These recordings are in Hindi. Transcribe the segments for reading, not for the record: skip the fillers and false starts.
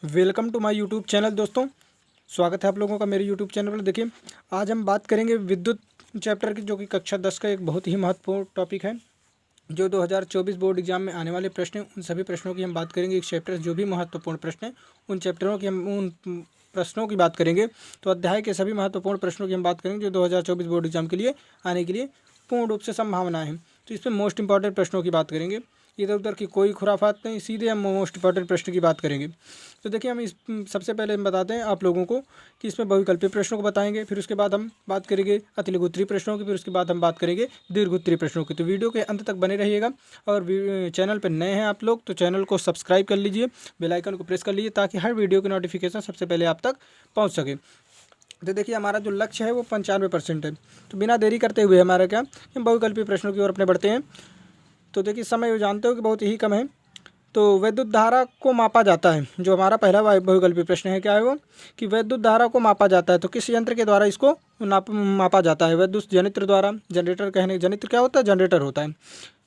Welcome to my YouTube channel दोस्तों। स्वागत है आप लोगों का मेरे यूट्यूब चैनल पर। देखिए, आज हम बात करेंगे विद्युत चैप्टर की, जो कि कक्षा 10 का एक बहुत ही महत्वपूर्ण टॉपिक है। जो 2024 बोर्ड एग्जाम में आने वाले प्रश्न हैं, उन सभी प्रश्नों की हम बात करेंगे। एक चैप्टर जो भी महत्वपूर्ण प्रश्न हैं, उन चैप्टरों की हम उन प्रश्नों की बात करेंगे। तो अध्याय के सभी महत्वपूर्ण प्रश्नों की हम बात करेंगे जो 2024 बोर्ड एग्जाम के लिए आने के लिए पूर्ण रूप से संभावना है। तो इसमें मोस्ट इंपॉर्टेंट प्रश्नों की बात करेंगे। इधर उधर की कोई खुराफात नहीं, सीधे हम मोस्ट इंपॉर्टेंट प्रश्न की बात करेंगे। तो देखिए, हम इस सबसे पहले हम बताते हैं आप लोगों को कि इसमें बहुविकल्पीय प्रश्नों को बताएंगे, फिर उसके बाद हम बात करेंगे अतिलघु-उत्तरीय प्रश्नों की, फिर उसके बाद हम बात करेंगे दीर्घ-उत्तरीय प्रश्नों की। तो वीडियो के अंत तक बने रहिएगा। और चैनल पर नए हैं आप लोग तो चैनल को सब्सक्राइब कर लीजिए, बेल आइकन को प्रेस कर लीजिए, ताकि हर वीडियो की नोटिफिकेशन सबसे पहले आप तक पहुँच सके। तो देखिए, हमारा जो लक्ष्य है वो 95% है। तो बिना देरी करते हुए हमारा क्या, हम बहुविकल्पीय प्रश्नों की ओर अपने बढ़ते हैं। तो देखिए, समय जानते हो कि बहुत ही कम है। तो वैद्युत धारा को मापा जाता है, जो हमारा पहला बहुविकल्पीय प्रश्न है, क्या है वो, कि वैद्युत धारा को मापा जाता है तो किस यंत्र के द्वारा इसको मापा जाता है? वैद्युत जनित्र द्वारा। जनरेटर कहने, जनित्र क्या होता है? जनरेटर होता है।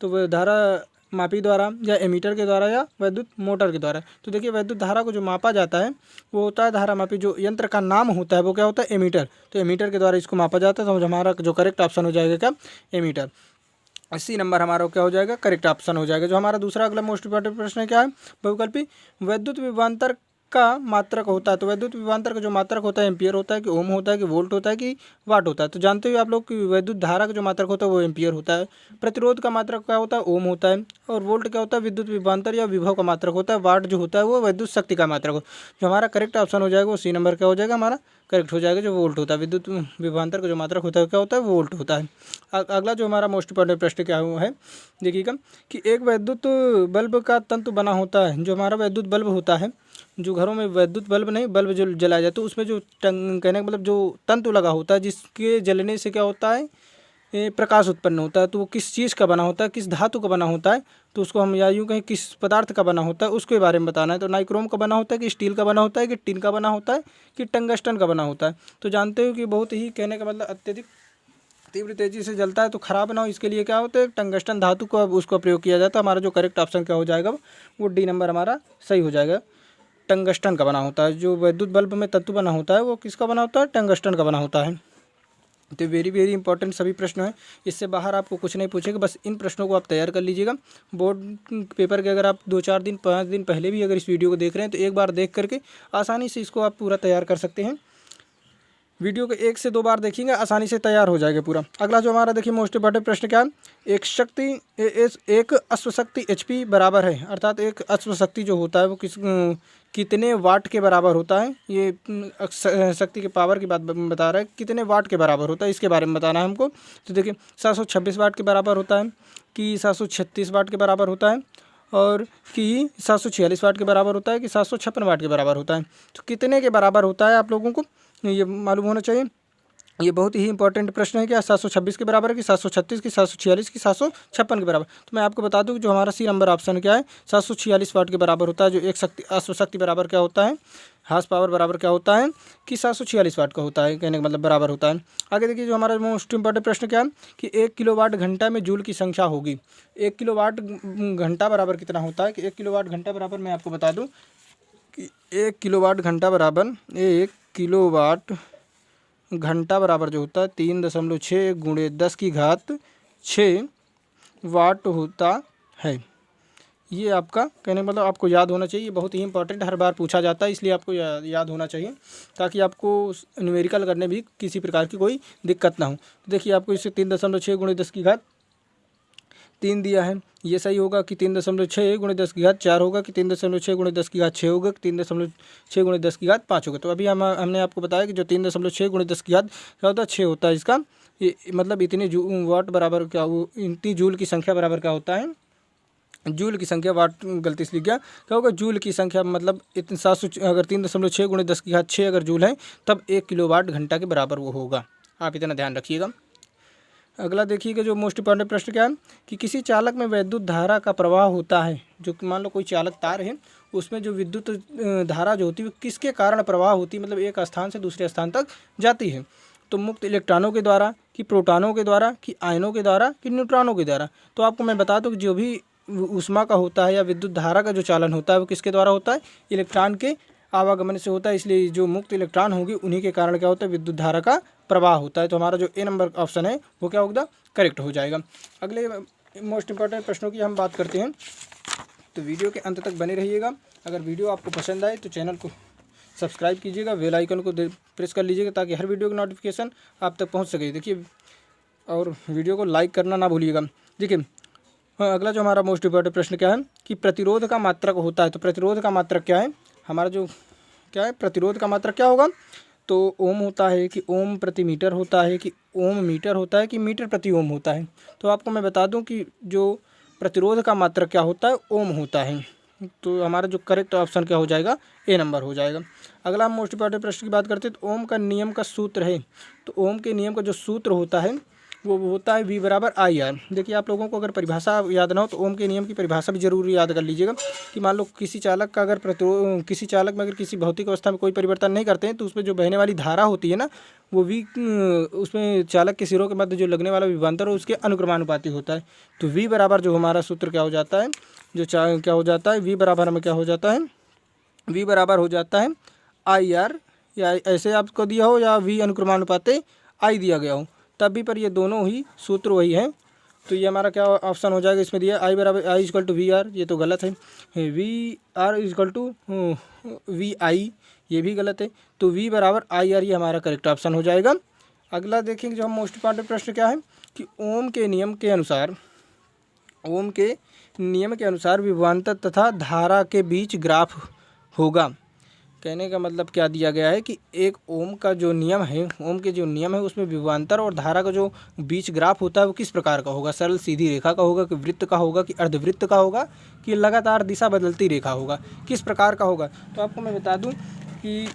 तो वह धारा मापी द्वारा, या एमीटर के द्वारा, या वैद्युत मोटर के द्वारा। तो देखिए, वैद्युत धारा को जो मापा जाता है वो होता है धारा मापी। जो यंत्र का नाम होता है वो क्या होता है? एमीटर। तो एमीटर के द्वारा इसको मापा जाता है। तो हमारा जो करेक्ट ऑप्शन हो जाएगा क्या? एमीटर। 80 नंबर हमारा क्या हो जाएगा? करेक्ट ऑप्शन हो जाएगा। जो हमारा दूसरा अगला मोस्ट इंपॉर्टेंट प्रश्न है, क्या है? बहुविकल्पी वैद्युत विभवांतर का मात्रक होता है। तो वैद्युत विभवांतर का जो मात्रक होता है, एम्पियर होता है कि ओम होता है कि वोल्ट होता है कि वाट होता है? तो जानते हो आप लोग कि वैद्युत धारा का जो मात्रक होता है वो एम्पियर होता है। प्रतिरोध का मात्रक क्या होता है? ओम होता है। और वोल्ट क्या होता है? विद्युत विभवांतर या विभव का मात्रक होता है। वाट जो होता है वो वैद्युत शक्ति का मात्रक हो। जो हमारा करेक्ट ऑप्शन हो जाएगा वो सी नंबर क्या हो जाएगा? हमारा करेक्ट हो जाएगा। जो वोल्ट होता है, विद्युत विभवांतर का जो मात्रक होता है क्या होता है? वोल्ट होता है। अगला जो हमारा मोस्ट इंपॉर्टेंट प्रश्न क्या हुआ है, देखिएगा, कि एक वैद्युत बल्ब का तंतु बना होता है। जो हमारा वैद्युत बल्ब होता है, जो घरों में वैद्युत बल्ब नहीं, बल्ब जो जलाया जाता है, उसमें जो कहने का मतलब जो तंतु लगा होता है, जिसके जलने से क्या होता है? ये प्रकाश उत्पन्न होता है। तो वो किस चीज़ का बना होता है, किस धातु का बना होता है? तो उसको हम या यूँ कहें किस पदार्थ का बना होता है, उसके बारे में बताना है। तो नाइक्रोम का बना होता है कि स्टील का बना होता है कि टिन का बना होता है कि टंगस्टन का बना होता है? तो जानते हो कि बहुत ही, कहने का मतलब, अत्यधिक तीव्र तेजी से जलता है। तो खराब ना हो इसके लिए क्या होता है? टंगस्टन धातु को अब उसका प्रयोग किया जाता है। हमारा जो करेक्ट ऑप्शन क्या हो जाएगा? वो डी नंबर हमारा सही हो जाएगा। टंगस्टन का बना होता है। जो विद्युत बल्ब में तत्व बना होता है वो किसका बना होता है? टंगस्टन का बना होता है। तो वेरी वेरी इंपॉर्टेंट सभी प्रश्न हैं। इससे बाहर आपको कुछ नहीं पूछेगा, बस इन प्रश्नों को आप तैयार कर लीजिएगा। बोर्ड पेपर के अगर आप 2-4 दिन 5 दिन पहले भी अगर इस वीडियो को देख रहे हैं तो एक बार देख करके आसानी से इसको आप पूरा तैयार कर सकते हैं। वीडियो को 1 से 2 बार देखिएगा, आसानी से तैयार हो जाएगा पूरा। अगला जो हमारा देखिए मोस्ट इंपॉर्टेंट प्रश्न क्या है, एक अश्वशक्ति एचपी बराबर है, अर्थात एक अश्वशक्ति जो होता है वो कितने वाट के बराबर होता है? ये शक्ति के पावर की बात बता रहा है, कितने वाट के बराबर होता है इसके बारे में बताना है हमको। तो देखिए, 726 वाट के बराबर होता है कि 736 वाट के बराबर होता है, और कि 746 वाट के बराबर होता है कि 756 वाट के बराबर होता है? तो कितने के बराबर होता है आप लोगों को ये मालूम होना चाहिए। ये बहुत ही इंपॉर्टेंट प्रश्न है। क्या 726 के बराबर है कि 736 की 746 की 756 के बराबर? तो मैं आपको बता दूं कि जो हमारा सी नंबर ऑप्शन क्या है, 746 वाट के बराबर होता है। जो एक शक्ति अश्वशक्ति बराबर क्या होता है, हार्स पावर बराबर क्या होता है कि 746 वाट का होता है, कहने का मतलब बराबर होता है। आगे देखिए, जो हमारा मोस्ट इंपॉर्टेंट प्रश्न क्या है कि 1 किलोवाट घंटा में जूल की संख्या होगी। 1 किलोवाट घंटा बराबर कितना होता है? कि 1 किलोवाट घंटा बराबर मैं आपको बता दूँ कि 1 किलोवाट घंटा बराबर 1 किलोवाट घंटा बराबर जो होता है 3.6 गुणे 10 की घात 6 वाट होता है। ये आपका कहने का मतलब आपको याद होना चाहिए। ये बहुत ही इंपॉर्टेंट, हर बार पूछा जाता है, इसलिए आपको याद होना चाहिए, ताकि आपको न्यूमेरिकल करने भी किसी प्रकार की कोई दिक्कत ना हो। देखिए, आपको इसे 3.6 गुणे 10 की घात 3 दिया है, ये सही होगा कि 3.6 गुणे 10 की घात 4 होगा कि 3.6 गुणे 10 की घात 6 होगा कि 3.6 गुणे 10 की घात 5 होगा? तो अभी हमने आपको बताया कि जो 3.6 गुणे 10 की घात क्या होता है? 6 होता है। इसका ये मतलब इतने वाट बराबर क्या, वो इतनी जूल की संख्या बराबर क्या होता है? जूल की संख्या, वाट गलती से लिख गया, क्या होगा? जूल की संख्या मतलब इतने 700, अगर 3.6 गुणे 10 की घात 6 अगर जूल है, तब 1 किलोवाट घंटा के बराबर वो होगा। आप इतना ध्यान रखिएगा। अगला देखिएगा, जो मोस्ट इंपॉर्टेंट प्रश्न क्या है कि किसी चालक में विद्युत धारा का प्रवाह होता है। जो मान लो कोई चालक तार है, उसमें जो विद्युत धारा जो होती है वो किसके कारण प्रवाह होती है, मतलब एक स्थान से दूसरे स्थान तक जाती है? तो मुक्त इलेक्ट्रॉनों के द्वारा कि प्रोटॉनों के द्वारा कि आयनों के द्वारा कि न्यूट्रॉनों के द्वारा? तो आपको मैं बता दूं कि जो भी ऊष्मा का होता है या विद्युत धारा का जो चालन होता है वो किसके द्वारा होता है? इलेक्ट्रॉन के आवागमन से होता है, इसलिए जो मुक्त इलेक्ट्रॉन होगी उन्हीं के कारण क्या होता है, विद्युत धारा का प्रवाह होता है। तो हमारा जो ए नंबर ऑप्शन है वो क्या होगा, करेक्ट हो जाएगा। अगले मोस्ट इंपॉर्टेंट प्रश्नों की हम बात करते हैं, तो वीडियो के अंत तक बने रहिएगा। अगर वीडियो आपको पसंद आए तो चैनल को सब्सक्राइब कीजिएगा, बेल आइकन को प्रेस कर लीजिएगा ताकि हर वीडियो की नोटिफिकेशन आप तक पहुंच सके। देखिए, और वीडियो को लाइक करना ना भूलिएगा। देखिए, अगला जो हमारा मोस्ट इंपॉर्टेंट प्रश्न क्या है कि प्रतिरोध का मात्रक होता है। तो प्रतिरोध का मात्रक क्या है, हमारा जो क्या है, प्रतिरोध का मात्रक क्या होगा, तो ओम होता है कि ओम प्रति मीटर होता है कि ओम मीटर होता है कि मीटर प्रति ओम होता है। तो आपको मैं बता दूं कि जो प्रतिरोध का मात्रक क्या होता है, ओम होता है। तो हमारा जो करेक्ट ऑप्शन क्या हो जाएगा, ए नंबर हो जाएगा। अगला हम मोस्ट इंपॉर्टेंट प्रश्न की बात करते हैं, तो ओम का नियम का सूत्र है। तो ओम के नियम का जो सूत्र होता है वो होता है V बराबर आई आर। देखिए, आप लोगों को अगर परिभाषा याद ना हो तो ओम के नियम की परिभाषा भी जरूर याद कर लीजिएगा कि मान लो किसी चालक का अगर किसी चालक में अगर किसी भौतिक अवस्था में कोई परिवर्तन नहीं करते हैं तो उसमें जो बहने वाली धारा होती है ना, वो V उसमें चालक के सिरों के मध्य जो लगने वाला विभवांतर है उसके अनुक्रमानुपाती होता है। तो V बराबर जो हमारा सूत्र क्या हो जाता है, जो क्या हो जाता है, V बराबर हमें क्या हो जाता है, V बराबर हो जाता है आई आर, या ऐसे आपको दिया हो या V अनुक्रमानुपाते आई दिया गया हो, तब भी पर ये दोनों ही सूत्र वही हैं। तो ये हमारा क्या ऑप्शन हो जाएगा, इसमें दिया आई बराबर I equal to V R, ये तो गलत है। V R equal to V I, ये भी गलत है। तो वी बराबर आई आर, ये हमारा करेक्ट ऑप्शन हो जाएगा। अगला देखेंगे जो हम मोस्ट इंपॉर्टेंट प्रश्न क्या है कि ओम के नियम के अनुसार, ओम के नियम के अनुसार विभवांतर तथा धारा के बीच ग्राफ होगा। कहने का मतलब क्या दिया गया है कि एक ओम का जो नियम है, ओम के जो नियम है उसमें विभवांतर और धारा का जो बीच ग्राफ होता है वो किस प्रकार का होगा, सरल सीधी रेखा का होगा कि वृत्त का होगा कि अर्धवृत्त का होगा कि लगातार दिशा बदलती रेखा होगा, किस प्रकार का होगा। तो आपको मैं बता दूं कि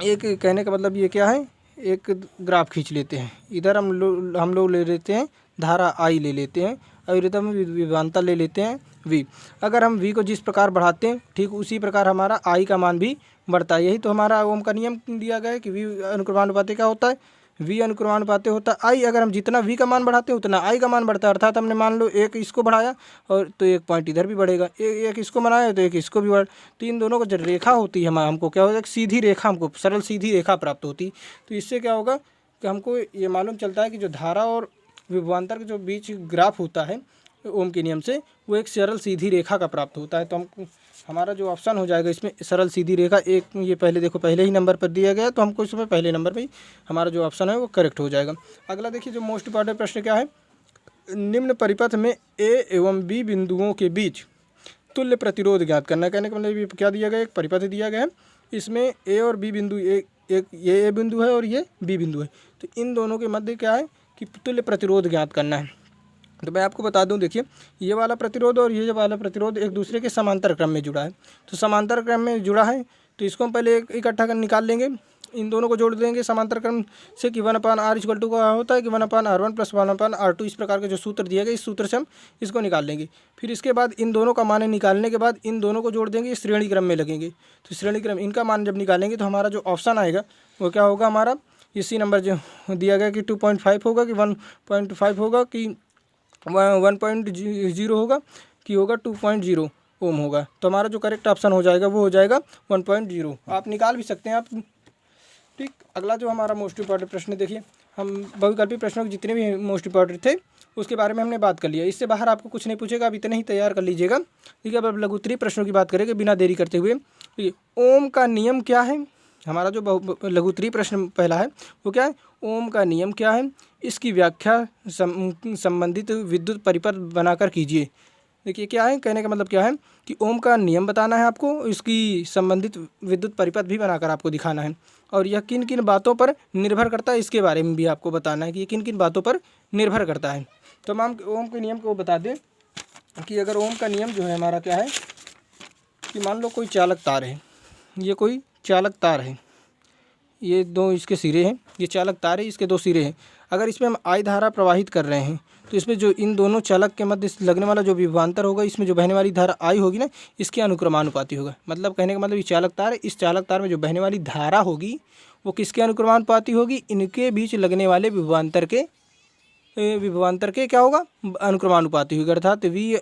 एक कहने का मतलब ये क्या है, एक ग्राफ खींच लेते हैं, इधर हम लोग ले लेते हैं धारा आई ले लेते हैं और इधर में विभवांतर ले लेते हैं V। अगर हम V को जिस प्रकार बढ़ाते हैं ठीक उसी प्रकार हमारा I का मान भी बढ़ता है। यही तो हमारा ओम का नियम दिया गया है कि V अनुक्रमानुपाती क्या होता है, V अनुक्रमानुपाती होता है I। अगर हम जितना V का मान बढ़ाते हैं उतना I का मान बढ़ता है। अर्थात हमने मान लो एक इसको बढ़ाया और तो एक पॉइंट इधर भी बढ़ेगा, एक इसको बनाया तो एक इसको भी बढ़, तो इन दोनों को जब रेखा होती है हमको क्या होगा, सीधी रेखा, हमको सरल सीधी रेखा प्राप्त होती। तो इससे क्या होगा कि हमको ये मालूम चलता है कि जो धारा और विभवांतर के जो बीच ग्राफ होता है ओम के नियम से, वो एक सरल सीधी रेखा का प्राप्त होता है। तो हमको हमारा जो ऑप्शन हो जाएगा इसमें सरल सीधी रेखा एक, ये पहले देखो पहले ही नंबर पर दिया गया, तो हमको इसमें पहले नंबर पे ही हमारा जो ऑप्शन है वो करेक्ट हो जाएगा। अगला देखिए जो मोस्ट इंपॉर्टेंट प्रश्न क्या है, निम्न परिपथ में ए एवं बी बिंदुओं के बीच तुल्य प्रतिरोध ज्ञात करना। कहने का मतलब क्या दिया गया, एक परिपथ दिया गया है, इसमें ए और बी बिंदु, एक ये ए बिंदु है और ये बी बिंदु है, तो इन दोनों के मध्य क्या है कि तुल्य प्रतिरोध ज्ञात करना है। तो मैं आपको बता दूं, देखिए ये वाला प्रतिरोध और ये वाला प्रतिरोध एक दूसरे के समांतर क्रम में जुड़ा है। तो समांतर क्रम में जुड़ा है तो इसको हम पहले इकट्ठा कर निकाल लेंगे, इन दोनों को जोड़ देंगे समांतर क्रम से कि 1/r इक्वल टू का होता है कि 1/r1 + 1/r2, इस प्रकार का जो सूत्र दिया गया इस सूत्र से हम इसको निकाल लेंगे। फिर इसके बाद इन दोनों का मान निकालने के बाद इन दोनों को जोड़ देंगे, श्रेणी क्रम में लगेंगे। तो श्रेणी क्रम इनका मान जब निकालेंगे तो हमारा जो ऑप्शन आएगा वो क्या होगा, हमारा इसी नंबर जो दिया गया कि 2.5 होगा कि 1.5 होगा कि 1.0 होगा कि होगा 2.0 ओम होगा। तो हमारा जो करेक्ट ऑप्शन हो जाएगा वो हो जाएगा 1.0। आप निकाल भी सकते हैं आप, ठीक। अगला जो हमारा मोस्ट इंपॉर्टेंट प्रश्न देखिए, हम बहुविकल्पी प्रश्नों के जितने भी मोस्ट इंपॉर्टेंट थे उसके बारे में हमने बात कर लिया। इससे बाहर आपको कुछ नहीं पूछेगा, आप इतने ही तैयार कर लीजिएगा, ठीक है। अब लघु उत्तरीय प्रश्नों की बात करेंगे बिना देरी करते हुए। ओम का नियम क्या है, हमारा जो लघु उत्तरीय प्रश्न पहला है वो क्या है, ओम का नियम क्या है, इसकी व्याख्या संबंधित विद्युत परिपथ बनाकर कीजिए। देखिए क्या है, कहने का मतलब क्या है कि ओम का नियम बताना है आपको, इसकी संबंधित विद्युत परिपथ भी बनाकर आपको दिखाना है, और यह किन किन बातों पर निर्भर करता है इसके बारे में भी आपको बताना है कि ये किन किन बातों पर निर्भर करता है। तो हम ओम के नियम को बता दें कि अगर ओम का नियम जो है हमारा क्या है कि मान लो कोई चालक तार है, ये कोई चालक तार है, ये दो इसके सिरे हैं, ये चालक तार है, इसके दो सिरे हैं। अगर इसमें हम आई धारा प्रवाहित कर रहे हैं तो इसमें जो इन दोनों चालक के मध्य लगने वाला जो विभवांतर होगा, इसमें जो बहने वाली धारा आई होगी ना, इसके अनुक्रमानुपाती होगा। मतलब कहने का मतलब ये चालक तार है, इस चालक तार में जो बहने वाली धारा होगी वो किसके अनुक्रमानुपाती होगी, इनके बीच लगने वाले विभवांतर के क्या होगा, अनुक्रमानुपाती होगा। अर्थात V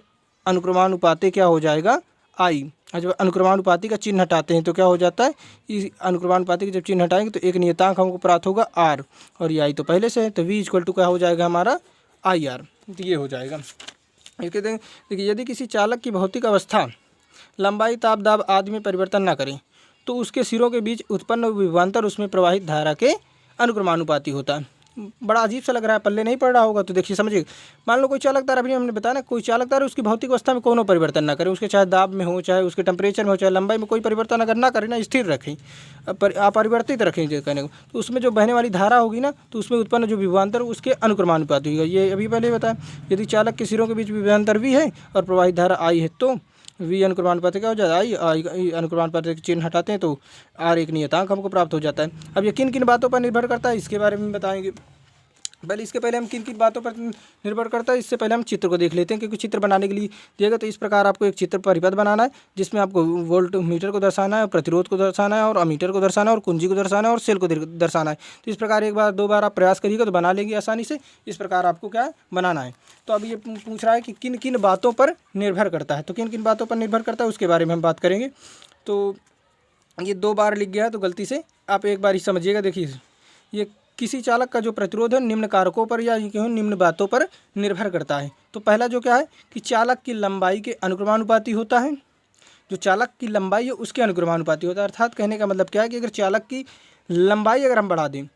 अनुक्रमानुपाती क्या हो जाएगा, आई। और जब अनुक्रमानुपाती का चिन्ह हटाते हैं तो क्या हो जाता है, इस अनुक्रमानुपाती का जब चिन्ह हटाएंगे तो एक नियतांक हमको प्राप्त होगा आर, और ये आई तो पहले से है, तो वी इक्वल टू क्या हो जाएगा हमारा आई आर, तो ये हो जाएगा। ये कहते हैं देखिए, यदि किसी चालक की भौतिक अवस्था लंबाई, ताप, दाब आदि में परिवर्तन न करें तो उसके सिरों के बीच उत्पन्न विभवांतर उसमें प्रवाहित धारा के अनुक्रमानुपाती होता है। बड़ा अजीब सा लग रहा है, पल्ले नहीं पड़ रहा होगा तो देखिए समझिए। मान लो कोई चालक तार, अभी हमने बताया ना, कोई चालक तार उसकी भौतिक अवस्था में कोनो परिवर्तन ना करे, उसके चाहे दाब में हो, चाहे उसके टेम्परेचर में हो, चाहे लंबाई में कोई परिवर्तन अगर ना करे ना, स्थिर रखें, अपरिवर्तित रखें जो कहने को, तो उसमें जो बहने वाली धारा होगी ना, तो उसमें उत्पन्न जो विभवांतर उसके अनुक्रमानुपाती होगा। ये अभी पहले बताया, यदि चालक के सिरों के बीच विभवांतर भी है और प्रवाहित धारा आई है तो वी अनुक्रमानुपाती क्या हो जाता है, आई अनुक्रमानुपाती के चिन्ह हटाते हैं तो आर एक नियतांक हमको प्राप्त हो जाता है। अब ये किन किन बातों पर निर्भर करता है इसके बारे में बताएंगे। पहले इसके पहले हम किन किन बातों पर निर्भर करता है, इससे पहले हम चित्र को देख लेते हैं, क्योंकि चित्र बनाने के लिए दिएगा तो इस प्रकार आपको एक चित्र परिपथ बनाना है, जिसमें आपको वोल्ट मीटर को दर्शाना है, प्रतिरोध को दर्शाना है, और अमीटर को दर्शाना है, और कुंजी को दर्शाना है, और सेल को दर्शाना है। तो इस प्रकार एक बार दो बार आप प्रयास करिएगा तो बना लेंगे आसानी से। इस प्रकार आपको क्या है बनाना है। तो अब ये पूछ रहा है कि किन किन बातों पर निर्भर करता है, तो किन किन बातों पर निर्भर करता है उसके बारे में हम बात करेंगे। तो ये दो बार लिख गया है तो गलती से आप एक बार ही समझिएगा। देखिए, ये किसी चालक का जो प्रतिरोध है निम्न कारकों पर या क्यों निम्न बातों पर निर्भर करता है। तो पहला जो क्या है कि चालक की लंबाई के अनुक्रमानुपाती होता है, जो चालक की लंबाई है उसके अनुक्रमानुपाती होता है। अर्थात कहने का मतलब क्या है कि अगर चालक की लंबाई अगर हम बढ़ा दें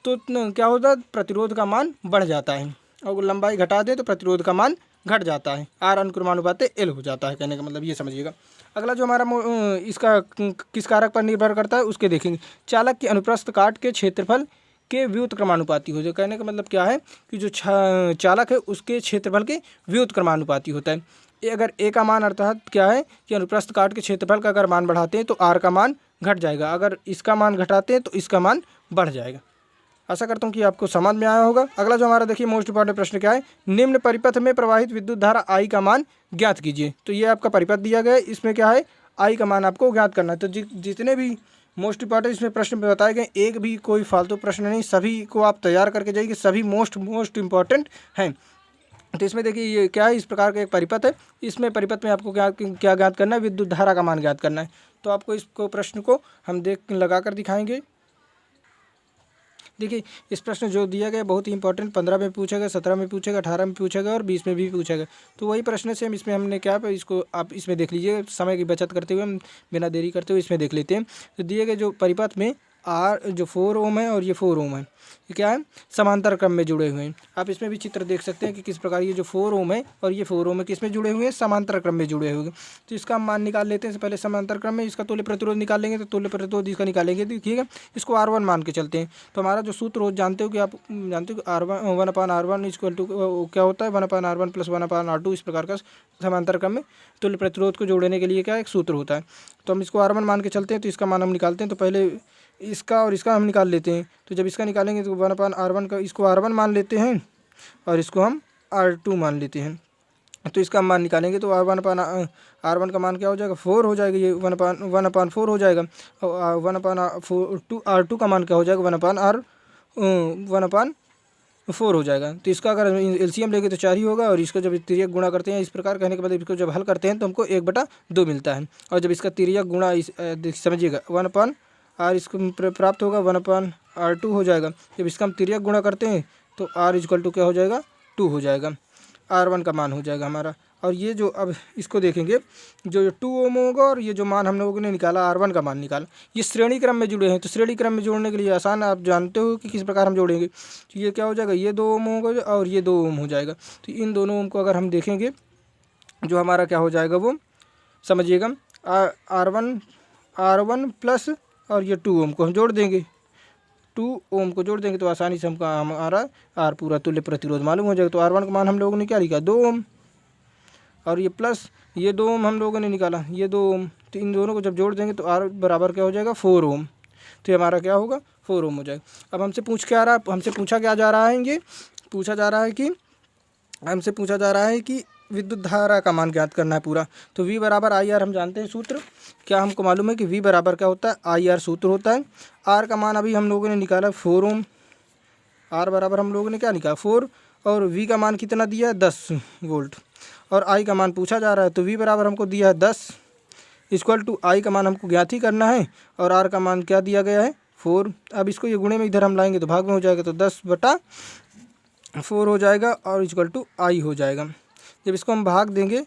तो क्या होता है, प्रतिरोध का मान बढ़ जाता है, और लंबाई घटा दें तो प्रतिरोध का मान घट जाता है, आर अनुक्रमानुपाती एल हो जाता है। कहने का मतलब ये समझिएगा। अगला जो हमारा इसका किस कारक पर निर्भर करता है उसके देखेंगे। चालक की अनुप्रस्थ काट के क्षेत्रफल के व्युत्क्रमानुपाती हो जाए। कहने का मतलब क्या है कि जो चालक है उसके क्षेत्रफल के व्युत्क्रमानुपाती होता है। अगर ए का मान अर्थात क्या है कि अनुप्रस्थ काट के क्षेत्रफल का अगर मान बढ़ाते हैं तो आर का मान घट जाएगा, अगर इसका मान घटाते हैं तो इसका मान बढ़ जाएगा। आशा करता हूँ कि आपको समझ में आया होगा। अगला जो हमारा देखिए मोस्ट इंपॉर्टेंट प्रश्न क्या है, निम्न परिपथ में प्रवाहित विद्युत धारा आई का मान ज्ञात कीजिए। तो ये आपका परिपथ दिया गया है, इसमें क्या है आई का मान आपको ज्ञात करना है। तो जितने भी मोस्ट इंपॉर्टेंट इसमें प्रश्न बताए गए, एक भी कोई फालतू प्रश्न नहीं, सभी को आप तैयार करके जाइए, सभी मोस्ट इंपॉर्टेंट हैं। तो इसमें देखिए ये क्या है, इस प्रकार का एक परिपथ है, इसमें परिपथ में आपको क्या ज्ञात करना है, विद्युत धारा का मान ज्ञात करना है। तो आपको इसको प्रश्न को हम लगा कर दिखाएंगे। देखिए इस प्रश्न जो दिया गया बहुत ही इंपॉर्टेंट, 15 में पूछेगा, 17 में पूछेगा, 18 में पूछेगा और 20 में भी पूछेगा। तो वही प्रश्न से हम इसमें हमने क्या इसको आप इसमें देख लीजिए, समय की बचत करते हुए हम बिना देरी करते हुए इसमें देख लेते हैं। तो दिए गए जो परिपथ में आर जो 4 ओम है और ये 4 ओम है, ये क्या है समांतर क्रम में जुड़े हुए हैं। आप इसमें भी चित्र देख सकते हैं कि किस प्रकार ये जो 4 ओम है और ये 4 ओम है किस में जुड़े हुए हैं, समांतर क्रम में जुड़े हुए हैं। तो इसका हम मान निकाल लेते हैं। पहले समांतर क्रम में इसका तुल्य प्रतिरोध निकाल लेंगे, तो तुल्य प्रतिरोध इसका निकालेंगे, देखिएगा इसको R1 मान के चलते हैं। तो हमारा जो सूत्र रोज जानते हो कि आप जानते हो कि R1 1/R1 इक्वल टू क्या होता है 1/R1 + 1/R2, इस प्रकार का समांतर क्रम में तुल्य प्रतिरोध को जोड़ने के लिए क्या एक सूत्र होता है। तो हम इसको R1 मान के चलते हैं, तो इसका मान हम निकालते हैं। तो पहले इसका और इसका हम निकाल लेते हैं। तो जब इसका निकालेंगे तो 1/R1 का इसको R1 मान लेते हैं और इसको हम R2 मान लेते हैं। तो इसका मान निकालेंगे तो R1 का मान क्या हो जाएगा 4 हो जाएगा, ये 1/4 हो जाएगा। और 1/4 R2 का मान क्या हो जाएगा 1/4 हो जाएगा। तो इसका अगर LCM लेंगे तो 4 ही होगा, और इसको जब तिर्यक गुणा करते हैं इस प्रकार, कहने के बाद इसको जब हल करते हैं तो हमको 1/2 मिलता है। और जब इसका तिर्यक गुणा समझिएगा 1/R इसको प्राप्त होगा 1/R2 हो जाएगा। जब इसका हम तिर्यक गुणा करते हैं तो R = क्या हो जाएगा 2 हो जाएगा, R1 का मान हो जाएगा हमारा। और ये जो अब इसको देखेंगे जो 2 ओम होगा और ये जो मान हम लोगों ने निकाला R1 का मान निकाला, ये श्रेणी क्रम में जुड़े हैं। तो श्रेणी क्रम में जोड़ने के लिए आसान, आप जानते हो कि किस प्रकार हम जोड़ेंगे। तो ये क्या हो जाएगा, ये 2 ओम होगा और ये 2 ओम हो जाएगा। तो इन दोनों ओम को अगर हम देखेंगे जो हमारा क्या हो जाएगा वो समझिएगा R1 प्लस और ये 2 ओम को हम जोड़ देंगे, 2 ओम को जोड़ देंगे तो आसानी से हमका हमारा आर पूरा तुल्य प्रतिरोध मालूम हो जाएगा। तो R1 का मान हम लोगों ने क्या लिखा 2 ओम, और ये प्लस ये 2 ओम हम लोगों ने निकाला, ये 2 ओम। तो इन दोनों को जब जोड़ देंगे तो R बराबर क्या हो जाएगा 4 ओम। तो ये हमारा क्या होगा 4 ओम हो जाएगा। अब हमसे पूछा क्या जा रहा है, ये पूछा जा रहा है कि विद्युत धारा का मान ज्ञात करना है पूरा। तो V = IR हम जानते हैं सूत्र, क्या हमको मालूम है कि V बराबर क्या होता है IR सूत्र होता है। R का मान अभी हम लोगों ने निकाला 4 ओम, R बराबर हम लोगों ने क्या निकाला 4, और V का मान कितना दिया है 10 वोल्ट, और I का मान पूछा जा रहा है। तो V बराबर हमको दिया है 10, इक्वल टू आई का मान हमको ज्ञात ही करना है और आर का मान क्या दिया गया है 4। अब इसको ये गुणे में इधर हम लाएंगे तो भाग में हो जाएगा, तो 10/4 हो जाएगा और इक्वल टू आई हो जाएगा। जब इसको हम भाग देंगे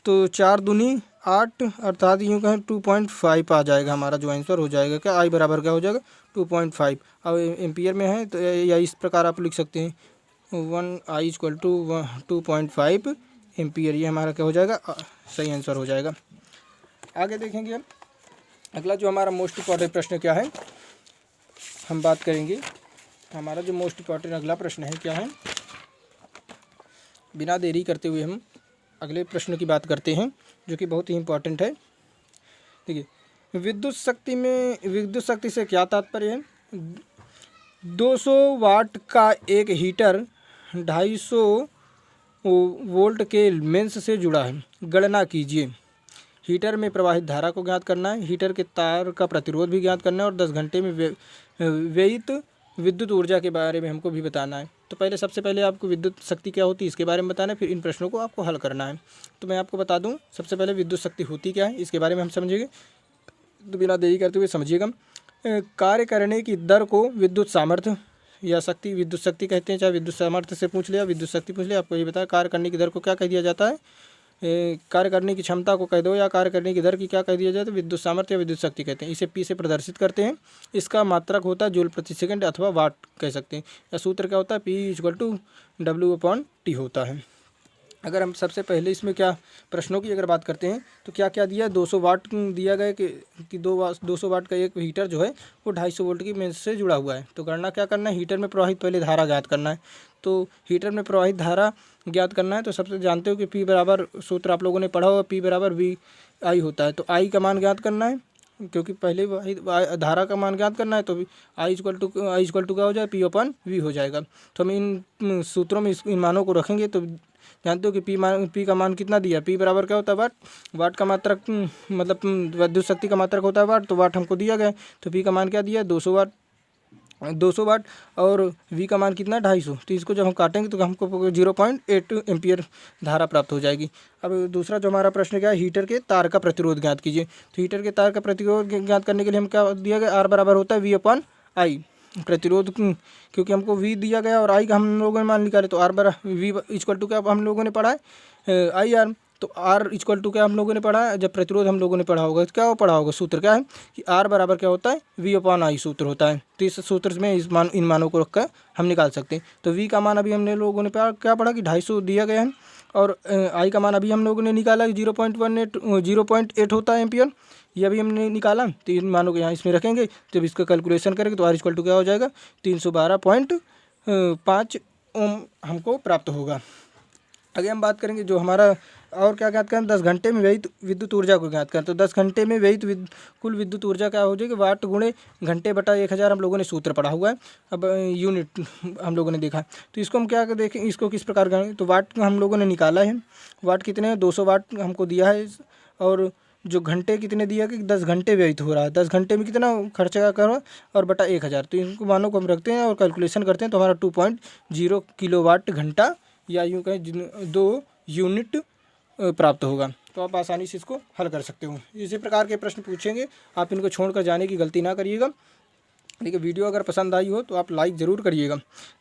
तो 4 दूनी 8 अर्थात यूँ कहें 2.5 आ जाएगा हमारा जो आंसर हो जाएगा। क्या आई बराबर क्या हो जाएगा 2.5। अब एम्पियर में है तो या इस प्रकार आप लिख सकते हैं 1 इक्वल टू 2.5 एम्पियर, ये हमारा क्या हो जाएगा सही आंसर हो जाएगा। आगे देखेंगे हम अगला जो हमारा मोस्ट इम्पॉर्टेंट प्रश्न क्या है, हम बात करेंगे। हमारा जो मोस्ट इम्पॉर्टेंट अगला प्रश्न है क्या है, बिना देरी करते हुए हम अगले प्रश्न की बात करते हैं जो कि बहुत ही इम्पॉर्टेंट है। देखिए, विद्युत शक्ति से क्या तात्पर्य है। 200 वाट का एक हीटर 250 वोल्ट के मेंस से जुड़ा है। गणना कीजिए। हीटर में प्रवाहित धारा को ज्ञात करना है, हीटर के तार का प्रतिरोध भी ज्ञात करना है और 10 घंटे में व्ययित विद्युत ऊर्जा के बारे में हमको भी बताना है। तो पहले सबसे पहले आपको विद्युत शक्ति क्या होती है इसके बारे में बताना है, फिर इन प्रश्नों को आपको हल करना है। तो मैं आपको बता दूं सबसे पहले विद्युत शक्ति होती क्या है इसके बारे में हम समझेंगे। तो बिना देरी करते हुए समझिएगा। कार्य करने की दर को विद्युत सामर्थ्य या शक्ति, विद्युत शक्ति कहते हैं, चाहे विद्युत सामर्थ्य से पूछ लिया, विद्युत शक्ति पूछ लिया, आपको ये बताया कार्य करने की दर को क्या कह दिया जाता है, कार्य करने की क्षमता को कह दो या कार्य करने की दर की क्या कह दिया जाए तो विद्युत सामर्थ्य या विद्युत शक्ति कहते हैं। इसे पी से प्रदर्शित करते हैं। इसका मात्रक होता है जूल प्रति सेकंड अथवा वाट कह सकते हैं। या सूत्र क्या होता है पी इक्वल टू W/T होता है। अगर हम सबसे पहले इसमें क्या प्रश्नों की अगर बात करते हैं तो क्या क्या दिया, 200 वाट दिया गया कि 200 वाट का एक हीटर जो है वो 250 वोल्ट की मेंस से जुड़ा हुआ है। तो गणना क्या करना है, हीटर में प्रवाहित पहले धारा ज्ञात करना है। तो हीटर में प्रवाहित धारा ज्ञात करना है तो सबसे जानते हो कि P बराबर, सूत्र आप लोगों ने पढ़ा होगा, P बराबर VI होता है। तो I का मान ज्ञात करना है क्योंकि पहले धारा का मान ज्ञात करना है तो I इक्वल टू क्या हो जाए P/V हो जाएगा। तो हम इन सूत्रों में इन मानों को रखेंगे तो जानते हो कि P का मान कितना दिया, P बराबर क्या होता है वाट, वाट का मात्रक मतलब विद्युत शक्ति का मात्रक होता है वाट, तो वाट हमको दिया गया तो P का मान क्या दिया 200 वाट और V का मान कितना 250। तो इसको जब हम काटेंगे तो हमको 0.8 एम्पियर धारा प्राप्त हो जाएगी। अब दूसरा जो हमारा प्रश्न क्या है, हीटर के तार का प्रतिरोध ज्ञात कीजिए। तो हीटर के तार का प्रतिरोध ज्ञात करने के लिए हम क्या दिया गया, R बराबर होता है V/I। प्रतिरोध क्योंकि हमको V दिया गया और I का हम लोगों ने मान निकाले तो R बराबर V इक्वल टू क्या हम लोगों ने पढ़ा है IR। तो R इक्वल टू क्या हम लोगों ने पढ़ा है, जब प्रतिरोध हम लोगों ने पढ़ा होगा क्या पढ़ा होगा, सूत्र क्या है कि R बराबर क्या होता है V/I सूत्र होता है। तो इस सूत्र में इन मानों को रखकर हम निकाल सकते हैं। तो V का मान अभी हमने लोगों ने क्या पढ़ा कि 250 दिया गया है और I का मान अभी हम लोगों ने निकाला 0.8 होता है एम्पियर, ये अभी हमने निकाला। तो इन मानों को यहाँ इसमें रखेंगे, जब इसका कैलकुलेशन करेंगे तो R इक्वल टू क्या हो जाएगा 312.5 ओम हमको प्राप्त होगा। आगे हम बात करेंगे जो हमारा और क्या ज्ञात करें, 10 घंटे में व्ययित विद्युत ऊर्जा को ज्ञात करें। तो 10 घंटे में व्ययित कुल विद्युत ऊर्जा क्या हो जाएगी, वाट गुणे घंटे बटा 1000 हम लोगों ने सूत्र पढ़ा हुआ है। अब यूनिट हम लोगों ने देखा तो इसको हम क्या देखें, इसको किस प्रकार करें। तो वाट हम लोगों ने निकाला है, वाट कितने हैं 200 वाट हमको दिया है और जो घंटे कितने दिया कि 10 घंटे व्ययित हो रहा है, 10 घंटे में कितना खर्चा करो और बटा 1000। तो इनको मानों को हम रखते हैं और कैलकुलेशन करते हैं तो हमारा 2.0 किलोवाट घंटा या यूँ कहें 2 यूनिट प्राप्त होगा। तो आप आसानी से इसको हल कर सकते हो। इसी प्रकार के प्रश्न पूछेंगे, आप इनको छोड़कर जाने की गलती ना करिएगा। देखिए वीडियो अगर पसंद आई हो तो आप लाइक ज़रूर करिएगा।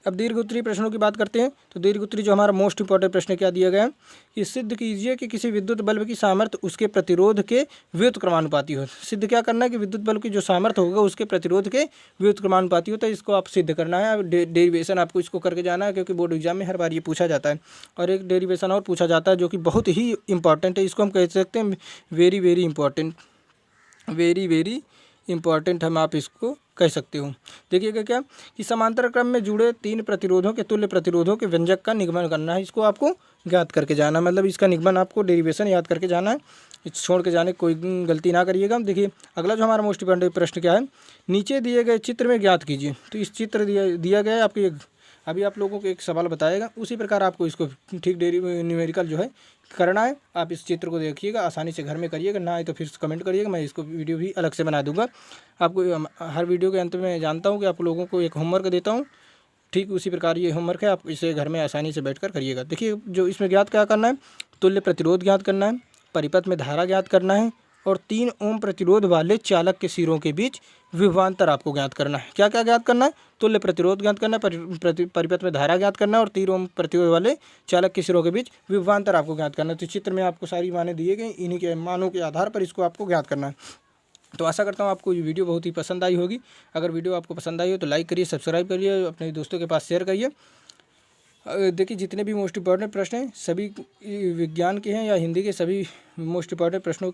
अब दीर्घ उत्तरीय प्रश्नों की बात करते हैं। तो दीर्घ उत्तरीय जो हमारा मोस्ट इंपॉर्टेंट प्रश्न क्या दिया गया है कि सिद्ध कीजिए कि किसी विद्युत बल्ब की सामर्थ्य उसके प्रतिरोध के व्युत्क्रमानुपाती हो। सिद्ध क्या करना है कि विद्युत बल्ब की जो सामर्थ्य होगा उसके प्रतिरोध के व्युत्क्रमानुपाती होता है, इसको आप सिद्ध करना है। डेरिवेशन आपको इसको करके जाना है क्योंकि बोर्ड एग्जाम में हर बार ये पूछा जाता है। और एक डेरिवेशन और पूछा जाता है जो कि बहुत ही इंपॉर्टेंट है, इसको हम कह सकते हैं वेरी वेरी इंपॉर्टेंट हम आप इसको कह सकते हो। देखिएगा क्या कि समांतर क्रम में जुड़े 3 प्रतिरोधों के तुल्य प्रतिरोधों के व्यंजक का निगमन करना है, इसको आपको ज्ञात करके जाना, मतलब इसका निगमन आपको डेरिवेशन याद करके जाना है, इस छोड़ के जाने कोई गलती ना करिएगा। देखिए अगला जो हमारा मोस्ट इंपॉर्टेंट प्रश्न क्या है, नीचे दिए गए चित्र में ज्ञात कीजिए। तो इस चित्र दिया गया है आपके, अभी आप लोगों को एक सवाल बताएगा, उसी प्रकार आपको इसको ठीक न्यूमेरिकल जो है करना है। आप इस चित्र को देखिएगा, आसानी से घर में करिएगा, ना आए तो फिर कमेंट करिएगा, मैं इसको वीडियो भी अलग से बना दूंगा। आपको हर वीडियो के अंत में जानता हूँ कि आप लोगों को एक होमवर्क देता हूँ, ठीक उसी प्रकार ये होमवर्क है, आप इसे घर में आसानी से बैठकर करिएगा। देखिए जो इसमें ज्ञात क्या करना है, तुल्य प्रतिरोध ज्ञात करना है, परिपथ में धारा ज्ञात करना है और 3 ओम प्रतिरोध वाले चालक के सिरों के बीच विभवांतर आपको ज्ञात करना है। क्या क्या ज्ञात करना है? तुल्य प्रतिरोध ज्ञात करना है, परिपथ में धारा ज्ञात करना है और 3 ओम प्रतिरोध वाले चालक के सिरों के बीच विभवांतर आपको ज्ञात करना है। तो चित्र में आपको सारी माने दिए गए, इन्हीं के मानों के आधार पर इसको आपको ज्ञात करना है। तो आशा करता हूँ आपको ये वीडियो बहुत ही पसंद आई होगी। अगर वीडियो आपको पसंद आई हो तो लाइक करिए, सब्सक्राइब करिए, अपने दोस्तों के पास शेयर करिए। देखिए जितने भी मोस्ट इंपॉर्टेंट प्रश्न हैं सभी विज्ञान के हैं या हिंदी के, सभी मोस्ट इंपॉर्टेंट प्रश्नों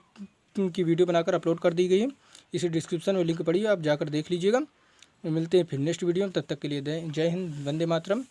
की वीडियो बनाकर अपलोड कर दी गई है। इसी डिस्क्रिप्शन में लिंक पड़ी है, आप जाकर देख लीजिएगा। मिलते हैं फिर नेक्स्ट वीडियो में, तब तक के लिए जय हिंद, वंदे मातरम।